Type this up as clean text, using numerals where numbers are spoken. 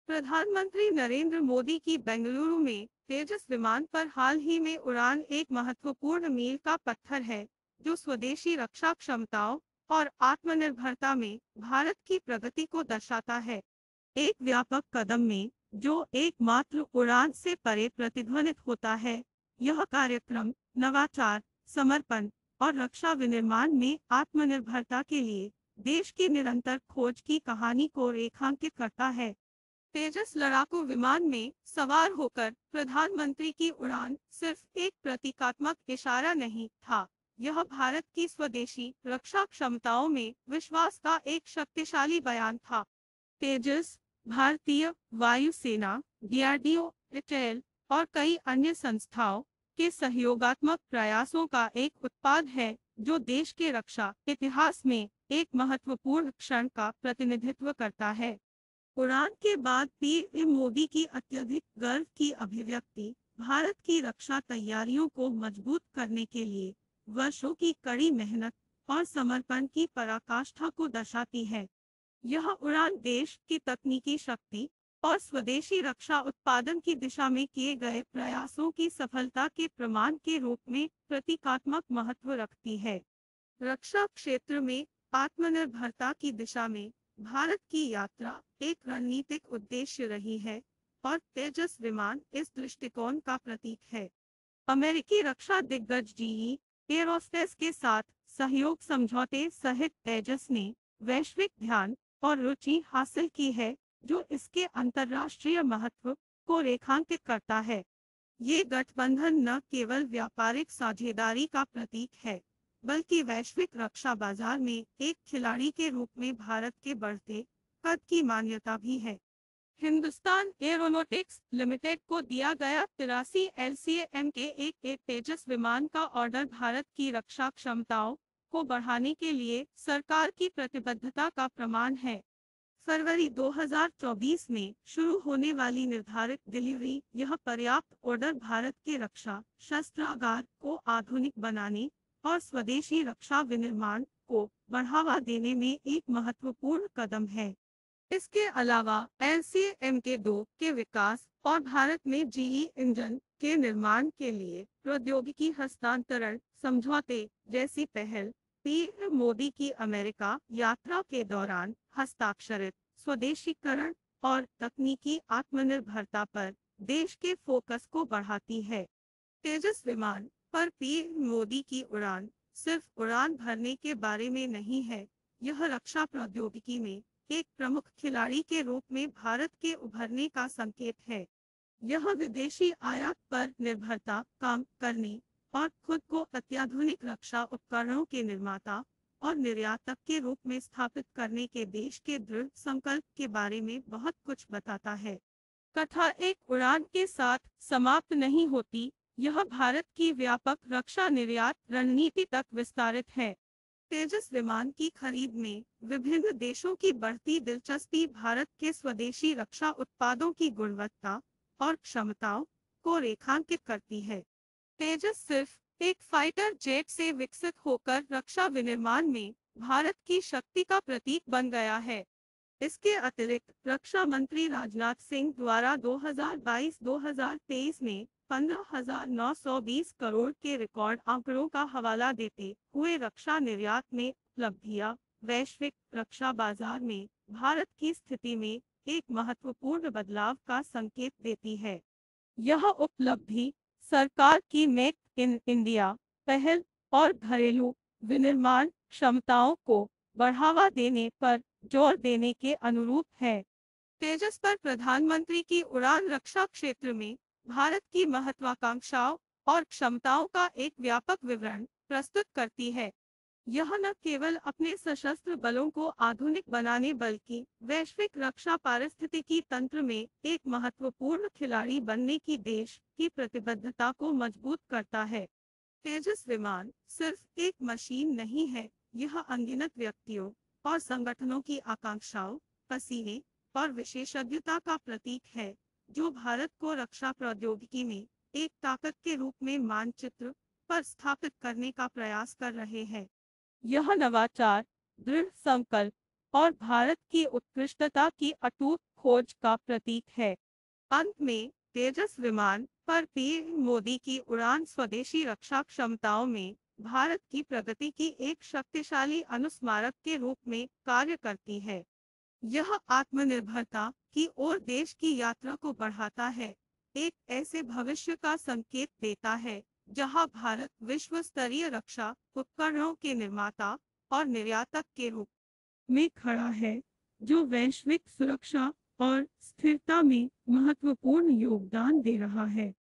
प्रधानमंत्री नरेंद्र मोदी की बेंगलुरु में तेजस विमान पर हाल ही में उड़ान एक महत्वपूर्ण मील का पत्थर है, जो स्वदेशी रक्षा क्षमताओं और आत्मनिर्भरता में भारत की प्रगति को दर्शाता है। एक व्यापक कदम में जो एकमात्र उड़ान से परे प्रतिध्वनित होता है, यह कार्यक्रम नवाचार, समर्पण और रक्षा विनिर्माण में आत्मनिर्भरता के लिए देश की निरंतर खोज की कहानी को रेखांकित करता है। तेजस लड़ाकू विमान में सवार होकर प्रधानमंत्री की उड़ान सिर्फ एक प्रतीकात्मक इशारा नहीं था, यह भारत की स्वदेशी रक्षा क्षमताओं में विश्वास का एक शक्तिशाली बयान था। तेजस भारतीय वायुसेना, डीआरडीओ, रिटेल और कई अन्य संस्थाओं के सहयोगात्मक प्रयासों का एक उत्पाद है, जो देश के रक्षा इतिहास में एक महत्वपूर्ण क्षण का प्रतिनिधित्व करता है। उड़ान के बाद पीएम मोदी की अत्यधिक गर्व की अभिव्यक्ति भारत की रक्षा तैयारियों को मजबूत करने के लिए वर्षों की कड़ी मेहनत और समर्पण की पराकाष्ठा को दर्शाती है। यह उड़ान देश की तकनीकी शक्ति और स्वदेशी रक्षा उत्पादन की दिशा में किए गए प्रयासों की सफलता के प्रमाण के रूप में प्रतीकात्मक महत्व रखती है। रक्षा क्षेत्र में आत्मनिर्भरता की दिशा में भारत की यात्रा एक रणनीतिक उद्देश्य रही है और तेजस विमान इस दृष्टिकोण का प्रतीक है। अमेरिकी रक्षा दिग्गज जीई एयरोस्पेस के साथ सहयोग समझौते सहित तेजस ने वैश्विक ध्यान और रुचि हासिल की है, जो इसके अंतर्राष्ट्रीय महत्व को रेखांकित करता है। ये गठबंधन न केवल व्यापारिक साझेदारी का प्रतीक है, बल्कि वैश्विक रक्षा बाजार में एक खिलाड़ी के रूप में भारत के बढ़ते कद की मान्यता भी है। हिंदुस्तान एरोनॉटिक्स लिमिटेड को दिया गया 83 LCM के एक तेजस विमान का ऑर्डर भारत की रक्षा क्षमताओं को बढ़ाने के लिए सरकार की प्रतिबद्धता का प्रमाण है। फरवरी 2024 में शुरू होने वाली निर्धारित डिलीवरी यह पर्याप्त ऑर्डर भारत के रक्षा शस्त्रागार को आधुनिक बनाने और स्वदेशी रक्षा विनिर्माण को बढ़ावा देने में एक महत्वपूर्ण कदम है। इसके अलावा LCM-2 के विकास और भारत में जीई इंजन के निर्माण के लिए प्रौद्योगिकी हस्तांतरण समझौते जैसी पहल पीएम मोदी की अमेरिका यात्रा के दौरान हस्ताक्षरित स्वदेशीकरण और तकनीकी आत्मनिर्भरता पर देश के फोकस को बढ़ाती है। तेजस विमान पर पीएम मोदी की उड़ान सिर्फ उड़ान भरने के बारे में नहीं है, यह रक्षा प्रौद्योगिकी में एक प्रमुख खिलाड़ी के रूप में भारत के उभरने का संकेत है। यह विदेशी आयात पर निर्भरता कम करने और खुद को अत्याधुनिक रक्षा उपकरणों के निर्माता और निर्यातक के रूप में स्थापित करने के देश के दृढ़ संकल्प के बारे में बहुत कुछ बताता है। कथा एक उड़ान के साथ समाप्त नहीं होती, यह भारत की व्यापक रक्षा निर्यात रणनीति तक विस्तारित है। तेजस विमान की खरीद में विभिन्न देशों की बढ़ती दिलचस्पी भारत के स्वदेशी रक्षा उत्पादों की गुणवत्ता और क्षमताओं को रेखांकित करती है। तेजस सिर्फ एक फाइटर जेट से विकसित होकर रक्षा विनिर्माण में भारत की शक्ति का प्रतीक बन गया है। इसके अतिरिक्त रक्षा मंत्री राजनाथ सिंह द्वारा 2022-2023 में 15,920 करोड़ के रिकॉर्ड आंकड़ों का हवाला देते हुए रक्षा निर्यात में उपलब्धियां वैश्विक रक्षा बाजार में भारत की स्थिति में एक महत्वपूर्ण बदलाव का संकेत देती है। यह उपलब्धि सरकार की मेक इन इंडिया पहल और घरेलू विनिर्माण क्षमताओं को बढ़ावा देने पर जोर देने के अनुरूप है। तेजस पर प्रधानमंत्री की उड़ान रक्षा क्षेत्र में भारत की महत्वाकांक्षाओं और क्षमताओं का एक व्यापक विवरण प्रस्तुत करती है। यह न केवल अपने सशस्त्र बलों को आधुनिक बनाने बल्कि वैश्विक रक्षा पारिस्थितिकी तंत्र में एक महत्वपूर्ण खिलाड़ी बनने की देश की प्रतिबद्धता को मजबूत करता है। तेजस विमान सिर्फ एक मशीन नहीं है, यह अनगिनत व्यक्तियों और संगठनों की आकांक्षाओं, पसीने और विशेषज्ञता का प्रतीक है, जो भारत को रक्षा प्रौद्योगिकी में एक ताकत के रूप में मानचित्र पर स्थापित करने का प्रयास कर रहे हैं। यह नवाचार, दृढ़ संकल्प और भारत की उत्कृष्टता की अटूट खोज का प्रतीक है। अंत में तेजस विमान पर पीएम मोदी की उड़ान स्वदेशी रक्षा क्षमताओं में भारत की प्रगति की एक शक्तिशाली अनुस्मारक के रूप में कार्य करती है। यह आत्मनिर्भरता की ओर देश की यात्रा को बढ़ाता है, एक ऐसे भविष्य का संकेत देता है जहां भारत विश्व स्तरीय रक्षा उपकरणों के निर्माता और निर्यातक के रूप में खड़ा है, जो वैश्विक सुरक्षा और स्थिरता में महत्वपूर्ण योगदान दे रहा है।